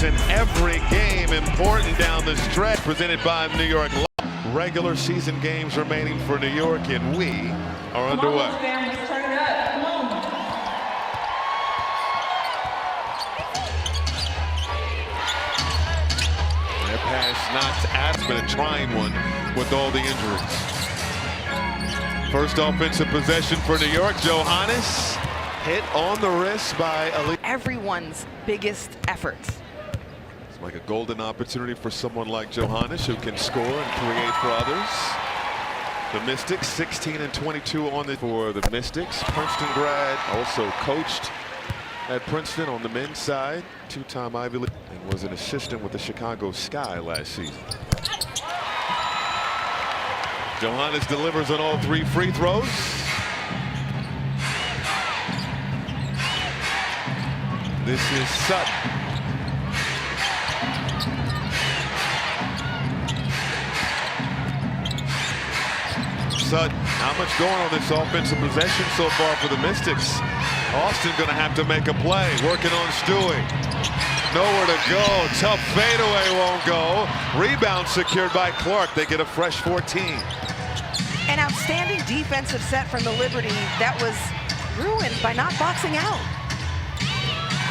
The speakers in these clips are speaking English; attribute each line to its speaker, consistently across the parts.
Speaker 1: in every game, important down the stretch, presented by New York. Regular season games remaining for New York, and we are underway. That pass not asked, but a trying one with all the injuries. First offensive possession for New York. Johannes hit on the wrist by Ali.
Speaker 2: Everyone's biggest efforts.
Speaker 1: It's like a golden opportunity for someone like Johannes, who can score and create for others. The Mystics 16 and 22 on the for the Mystics. Princeton grad, also coached at Princeton on the men's side. Two-time Ivy League, and was an assistant with the Chicago Sky last season. Johannes delivers on all 3 free throws. This is Sutton. Sutton, how much going on this offensive possession so far for the Mystics? Austin going to have to make a play, working on Stewie. Nowhere to go. Tough fadeaway won't go. Rebound secured by Clark. They get a fresh 14.
Speaker 2: An outstanding defensive set from the Liberty that was ruined by not boxing out.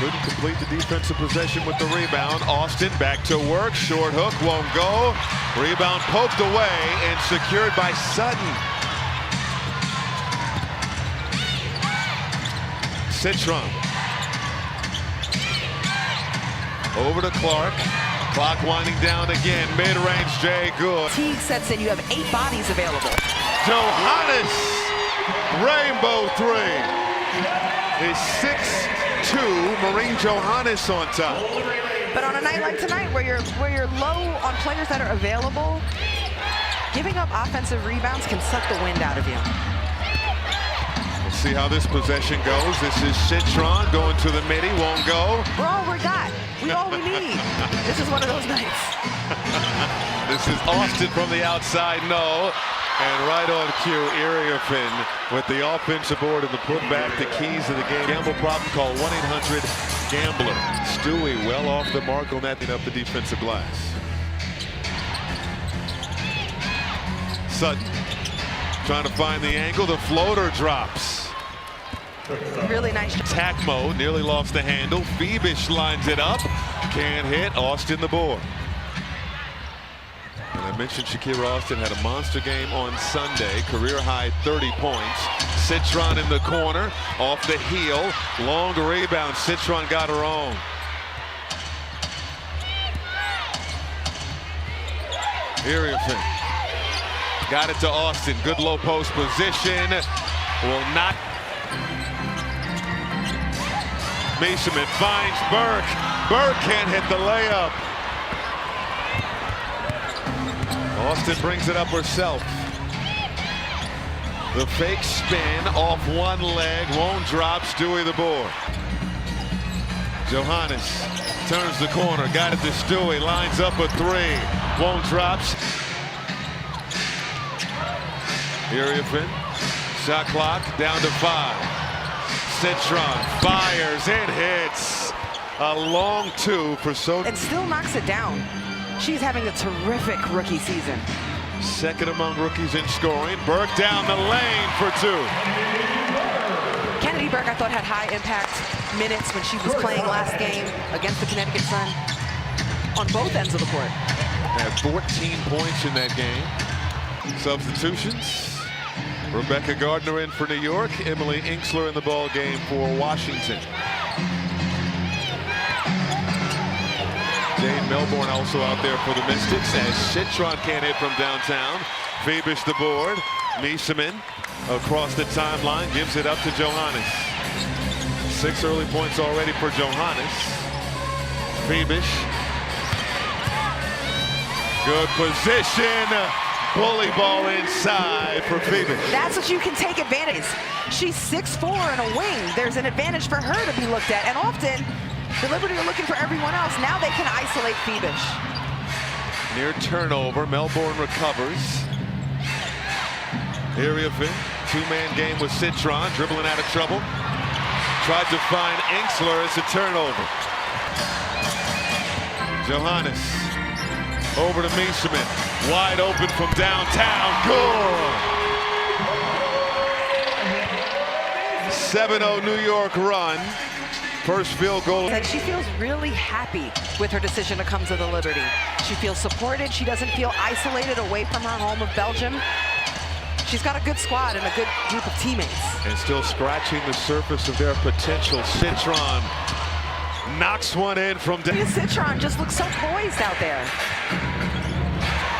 Speaker 1: Couldn't complete the defensive possession with the rebound. Austin back to work. Short hook won't go. Rebound poked away and secured by Sutton. Citron. Over to Clark. Clock winding down again. Mid-range, Jay good.
Speaker 2: Teague sets in. You have 8 bodies available.
Speaker 1: Johannes, rainbow 3. Is 6'2", Marine Johannes on top.
Speaker 2: But on a night like tonight, where you're low on players that are available, giving up offensive rebounds can suck the wind out of you.
Speaker 1: Let's see how this possession goes. This is Citron going to the midi, won't go.
Speaker 2: We're all we got. We all we need. This is one of those nights.
Speaker 1: This is Austin from the outside, no. And right on cue, Iriafin with the offensive board and the putback, the keys to the game. Gamble problem, call 1-800-GAMBLER. Stewie well off the mark on that, up the defensive glass. Sutton trying to find the angle. The floater drops.
Speaker 2: Really nice.
Speaker 1: Attack mode, nearly lost the handle. Phoebish lines it up. Can't hit. Austin the board. And I mentioned Shakira Austin had a monster game on Sunday. Career high 30 points. Citron in the corner. Off the heel. Long rebound. Citron got her own. Iriafin got it to Austin. Good low post position. Will not. Measurement finds Burke. Burke can't hit the layup. Austin brings it up herself. The fake spin off one leg, won't drop. Stewie the board. Johannes turns the corner, got it to Stewie, lines up a 3, won't drops. Iriafin, shot clock down to 5. Citron fires and hits. A long 2 for so.
Speaker 2: And still knocks it down. She's having a terrific rookie season.
Speaker 1: Second among rookies in scoring. Burke down the lane for 2.
Speaker 2: Kennedy Burke, I thought, had high impact minutes when she was playing last game against the Connecticut Sun on both ends of the court.
Speaker 1: Had 14 points in that game. Substitutions. Rebecca Gardner in for New York. Emily Inksler in the ball game for Washington. Jane Melbourne also out there for the Mystics, as Citron can't hit from downtown. Phoebish the board. Measurement across the timeline gives it up to Johannes. 6 early points already for Johannes. Phoebish. Good position. Bully ball inside for Phoebish.
Speaker 2: That's what you can take advantage. She's 6'4" and a wing. There's an advantage for her to be looked at, and often the Liberty are looking for everyone else. Now they can isolate Phoebish.
Speaker 1: Near turnover, Melbourne recovers. Iriafin, 2-man game with Citron, dribbling out of trouble. Tried to find Inksler as a turnover. Johannes over to Meeseman, wide open from downtown. Good. 7-0 New York run. First field goal.
Speaker 2: And she feels really happy with her decision to come to the Liberty. She feels supported. She doesn't feel isolated away from her home of Belgium. She's got a good squad and a good group of teammates.
Speaker 1: And still scratching the surface of their potential. Citron knocks one in from down.
Speaker 2: Citron just looks so poised out there.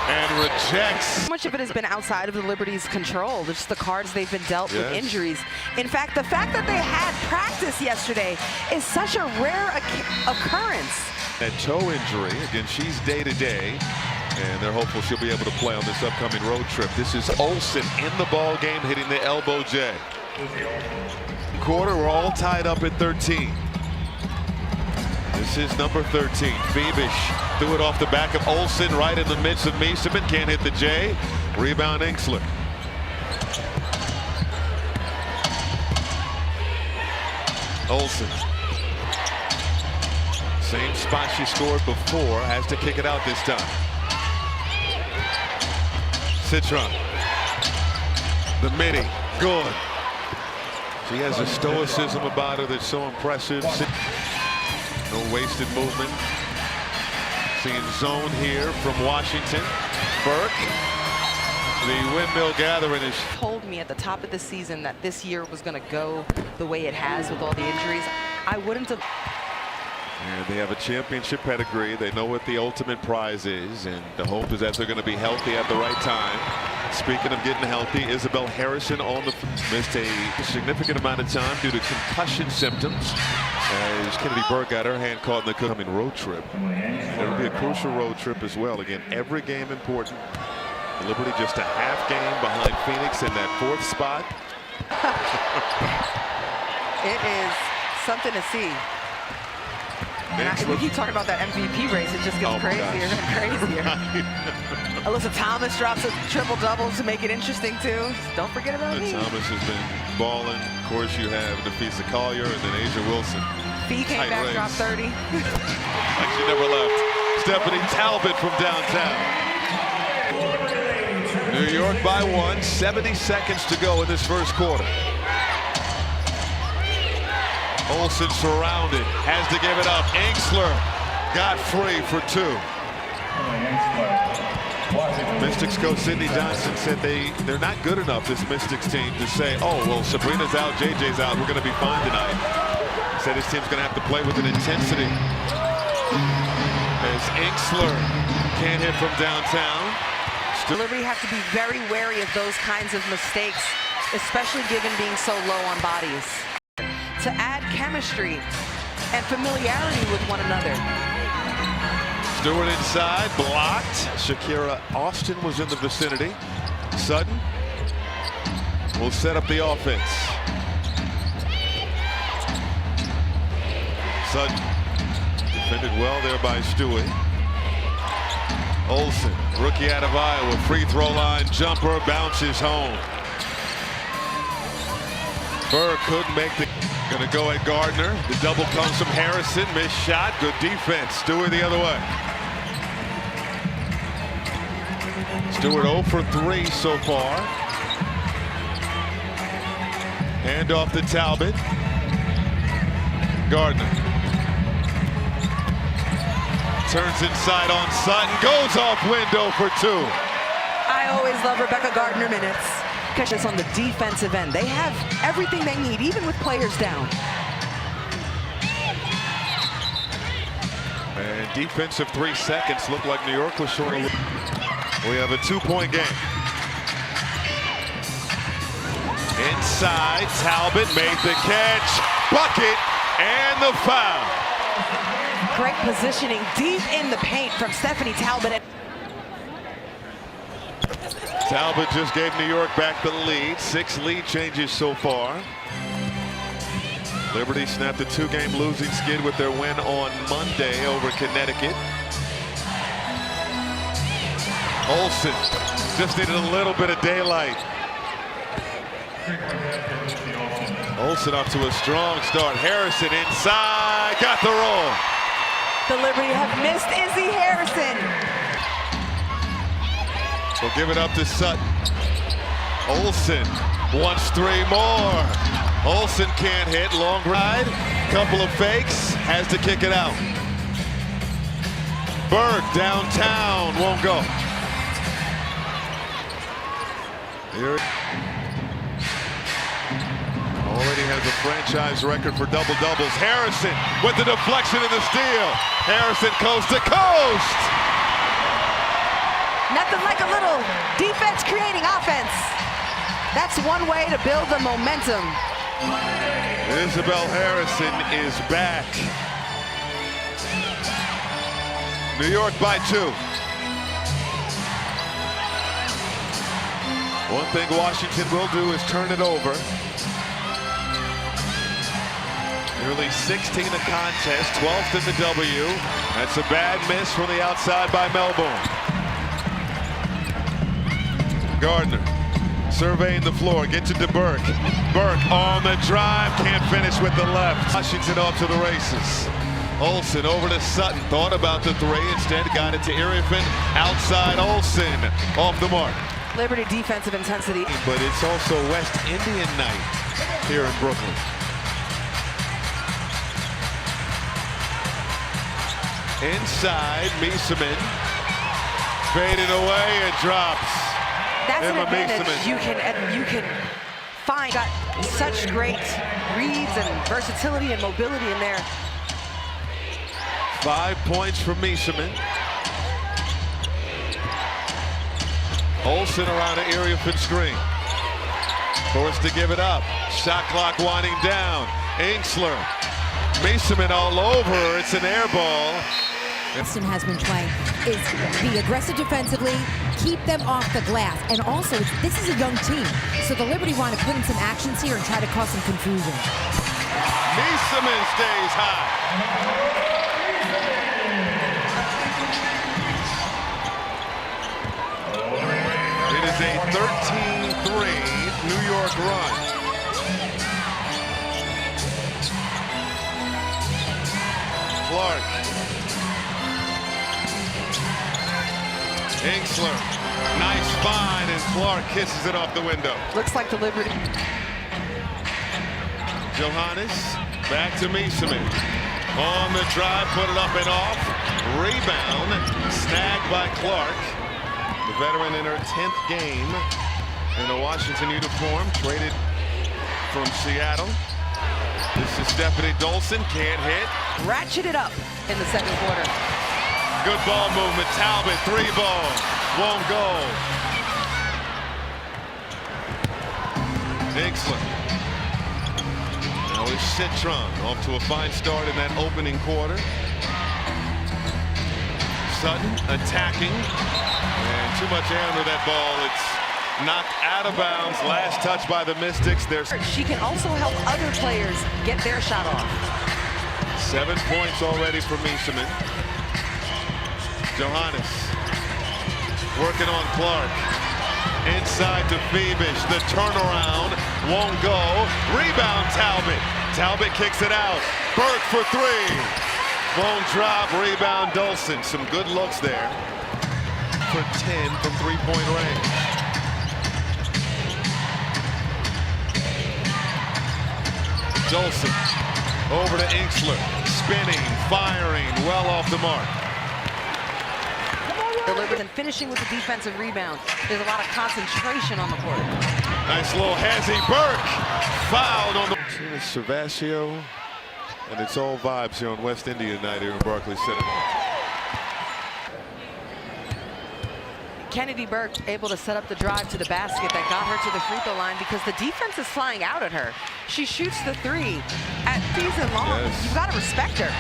Speaker 1: And rejects.
Speaker 2: So much of it has been outside of the Liberty's control. Just the cards they've been dealt with injuries. In fact, the fact that they had practice yesterday is such a rare occurrence.
Speaker 1: And toe injury. Again, she's day-to-day. And they're hopeful she'll be able to play on this upcoming road trip. This is Olsen in the ball game, hitting the elbow J. Quarter, we're all tied up at 13. This is number 13. Phoebish threw it off the back of Olsen right in the midst of Meeseman. Can't hit the J. Rebound Inksler. Olsen. Same spot she scored before. Has to kick it out this time. Citron. The midi. Good. She has a stoicism about her that's so impressive. No wasted movement. Seeing zone here from Washington. Burke. The windmill gathering is.
Speaker 2: Told me at the top of the season that this year was going to go the way it has with all the injuries. I wouldn't have.
Speaker 1: And they have a championship pedigree. They know what the ultimate prize is, and the hope is that they're going to be healthy at the right time. Speaking of getting healthy, Isabel Harrison on the missed a significant amount of time due to concussion symptoms. As Kennedy Burke got her hand caught in the coming road trip. It'll be a crucial road trip as well. Again, every game important. Liberty just a half game behind Phoenix in that 4th spot.
Speaker 2: It is something to see. And we keep talking about that MVP race. It just gets crazier and crazier. Alyssa Thomas drops a triple-double to make it interesting, too. Don't forget about me.
Speaker 1: Thomas has been balling. Of course, you have Nafisa Collier and then Asia Wilson.
Speaker 2: Fee came back, dropped 30.
Speaker 1: Like she never left. Stephanie Talbot from downtown. New York by 1. 70 seconds to go in this first quarter. Olsen surrounded, has to give it up. Inksler got free for 2. Mystics coach Sydney Johnson said they're not good enough, this Mystics team, to say, oh, well, Sabrina's out, JJ's out, we're going to be fine tonight. Said his team's going to have to play with an intensity. As Inksler can't hit from downtown.
Speaker 2: Liberty have to be very wary of those kinds of mistakes, especially given being so low on bodies. To add chemistry and familiarity with one another.
Speaker 1: Stewart inside, blocked. Shakira Austin was in the vicinity. Sutton will set up the offense. Sutton defended well there by Stewart. Olsen, rookie out of Iowa, free throw line jumper, bounces home. Burr couldn't make the. Gonna go at Gardner. The double comes from Harrison. Missed shot. Good defense. Stewart the other way. Stewart 0 for 3 so far. Hand off to Talbot. Gardner. Turns inside on Sutton. Goes off window for 2.
Speaker 2: I always love Rebecca Gardner minutes. Because it's on the defensive end. They have everything they need, even with players down.
Speaker 1: And defensive 3 seconds looked like New York was short. We have a 2-point game. Inside, Talbot made the catch. Bucket and the foul.
Speaker 2: Great positioning deep in the paint from Stephanie Talbot.
Speaker 1: Talbot just gave New York back the lead. 6 lead changes so far. Liberty snapped a 2-game losing skid with their win on Monday over Connecticut. Olsen just needed a little bit of daylight. Olsen off to a strong start. Harrison inside, got the roll.
Speaker 2: The Liberty have missed Izzy Harrison.
Speaker 1: We'll give it up to Sutton. Olsen wants 3 more. Olsen can't hit. Long ride. Couple of fakes. Has to kick it out. Berg downtown. Won't go. Here. Already has a franchise record for double-doubles. Harrison with the deflection and the steal. Harrison coast to coast.
Speaker 2: Nothing like a little defense creating offense. That's one way to build the momentum.
Speaker 1: Isabel Harrison is back. New York by 2. One thing Washington will do is turn it over. Nearly 16 a contest, 12th in the W. That's a bad miss from the outside by Melbourne. Gardner surveying the floor, gets it to Burke. Burke on the drive, can't finish with the left. Washington off to the races. Olsen over to Sutton, thought about the 3, instead got it to Iriefin. Outside Olsen, off the mark.
Speaker 2: Liberty defensive intensity.
Speaker 1: But it's also West Indian night here in Brooklyn. Inside, Mieseman. Faded away, it drops.
Speaker 2: That's
Speaker 1: Emma
Speaker 2: an advantage
Speaker 1: Mieseman.
Speaker 2: you can find. Got such great reads and versatility and mobility in there.
Speaker 1: 5 points for Mieseman. Olsen around an Iriefin screen. Forced to give it up. Shot clock winding down. Inksler. Mieseman all over. It's an air ball.
Speaker 3: Austin has been playing is be aggressive defensively, keep them off the glass, and also this is a young team, so the Liberty want to put in some actions here and try to cause some confusion.
Speaker 1: Mieseman stays high. It is a 13-3 New York run. Clark. Inksler. Nice find, and Clark kisses it off the window.
Speaker 2: Looks like the Liberty.
Speaker 1: Johannes back to Mieseman. On the drive, put it up and off. Rebound, snagged by Clark. The veteran in her 10th game in a Washington uniform, traded from Seattle. This is Stephanie Dolson, can't hit.
Speaker 2: Ratchet it up in the second quarter.
Speaker 1: Good ball movement, Talbot, 3 ball, won't go. Inksler. Now it's Citron, off to a fine start in that opening quarter. Sutton attacking, and too much air under that ball. It's knocked out of bounds. Last touch by the Mystics.
Speaker 2: She can also help other players get their shot off.
Speaker 1: 7 points already for Mieseman. Johannes working on Clark. Inside to Phoebish. The turnaround won't go. Rebound Talbot. Talbot kicks it out. Burke for 3. Won't drop. Rebound Dolson. Some good looks there. For 10 from 3-point range. Dolson over to Inksler. Spinning, firing, well off the mark.
Speaker 2: And finishing with the defensive rebound. There's a lot of concentration on the court.
Speaker 1: Nice little hezzy. Burke fouled on the... Servacio, and it's all vibes here on West Indian night here in Barclays Center.
Speaker 2: Kennedy Burke able to set up the drive to the basket that got her to the free throw line because the defense is flying out at her. She shoots the 3 at season long.
Speaker 1: Yes.
Speaker 2: You've got to respect her.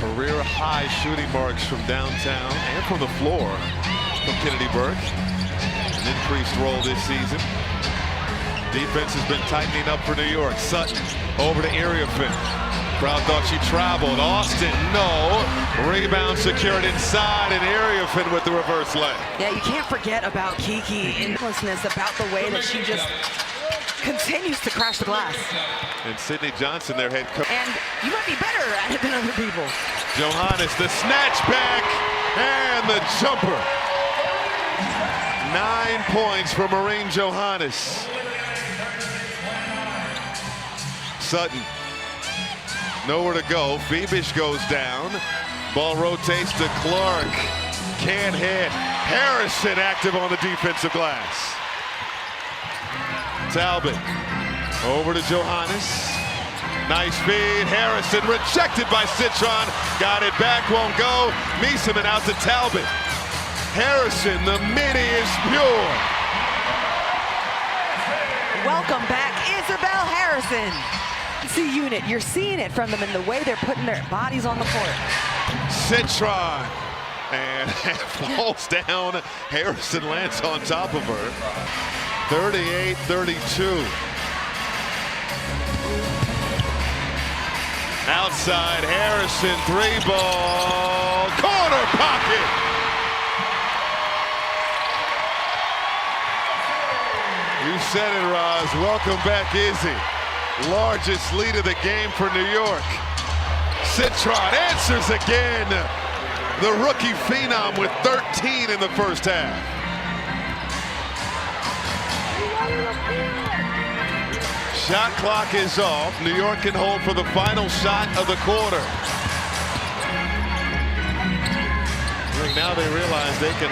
Speaker 1: Career high shooting marks from downtown and from the floor from Kennedy Burke. An increased role this season. Defense has been tightening up for New York. Sutton over to Iriefin. Crowd thought she traveled. Austin, no. Rebound secured inside, and Iriefin with the reverse leg.
Speaker 2: Yeah, you can't forget about Kiki endlessness, about the way that she just continues to crash the glass.
Speaker 1: And Sydney Johnson, their head coach.
Speaker 2: And you might be better at it than other people.
Speaker 1: Johannes, the snatch back, and the jumper. 9 points for Marine Johannes. Sutton, nowhere to go. Phoebish goes down. Ball rotates to Clark. Can't hit. Harrison active on the defensive glass. Talbot over to Johannes. Nice feed. Harrison rejected by Citron. Got it back, won't go. Meeseman out to Talbot. Harrison, the mini is pure.
Speaker 2: Welcome back, Isabel Harrison. See unit, you're seeing it from them in the way they're putting their bodies on the court.
Speaker 1: Citron, and falls down. Harrison lands on top of her. 38-32. Outside, Harrison, 3-ball, corner pocket. You said it, Roz. Welcome back, Izzy. Largest lead of the game for New York. Citron answers again. The rookie phenom with 13 in the first half. Shot clock is off. New York can hold for the final shot of the quarter. Now they realize they can